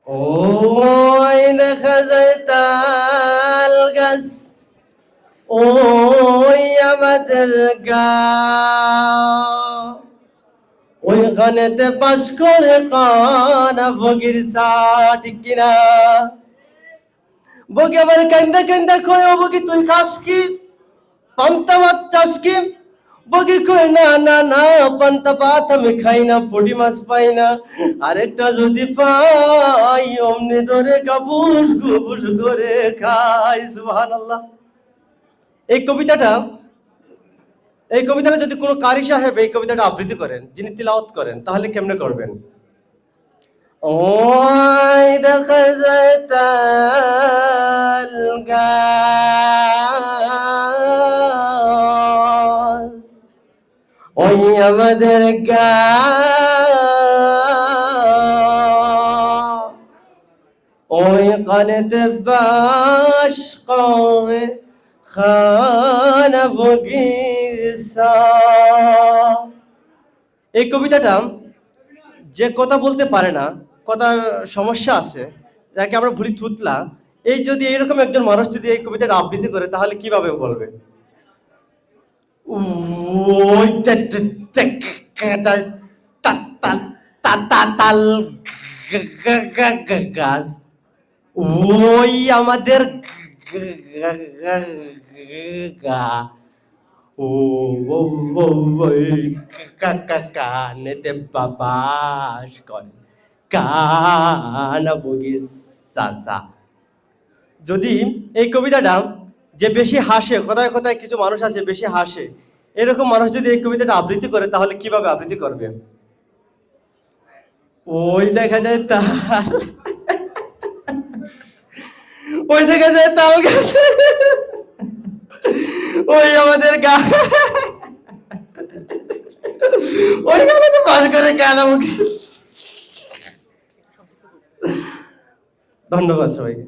ওই দেখা যায় তাল গাছ, ওই আমাদের গাঁও, ওইখানেতে বাস করে কানা বগির চা, ঠিক কিনা? বগি আমার কান্দা কান্দা কয়, ও বগি তুই খাস কি, পান্তা ভাত চাস কি? বগি কয় না না না, পান্তা ভাত আমি খাই না, পুঁটি মাছ পাই না, আরেকটা যদি পাই অমনি ধরে গাবুস গুবুস করে খাই। সুবহানাল্লাহ। এই কবিতাটা এই কবিতাটা যদি কোনো কারি সাহেব এই কবিতাটা আবৃত্তি করেন, যিনি তিলাওয়াত করেন, তাহলে কেমনে করবেন? ওই দেখা যায় তাল গাছ, ওই আমাদের গাঁও, ওই কানেতে বাস করে খানা বগিচা। এই কবিতাটা যে কথা বলতে পারে না, কথার সমস্যা আছে, যাকে আমরা ভুলি থুতলা, এই যদি এইরকম একজন মানুষ যদি এই কবিতাটা আবৃত্তি করে তাহলে কিভাবে বলবে? ওই তাল গাছ, ওই আমাদের গা, ও ও ও ওই কানেতে বাবাস করে কানা বগি চাচা। যদি এই কবিতাটা যে বেশি হাসে, কথায় কথায় কিছু মানুষ আছে বেশি হাসে, এরকম মানুষ যদি এই কবিতাটা আবৃত্তি করে তাহলে কিভাবে আবৃত্তি করবে? ওই দেখা যায় তাল, ওই দেখা যায় তাল গাছ, ওই আমাদের গা, ওই গানে তো বাস করে কেন? ধন্যবাদ সবাইকে।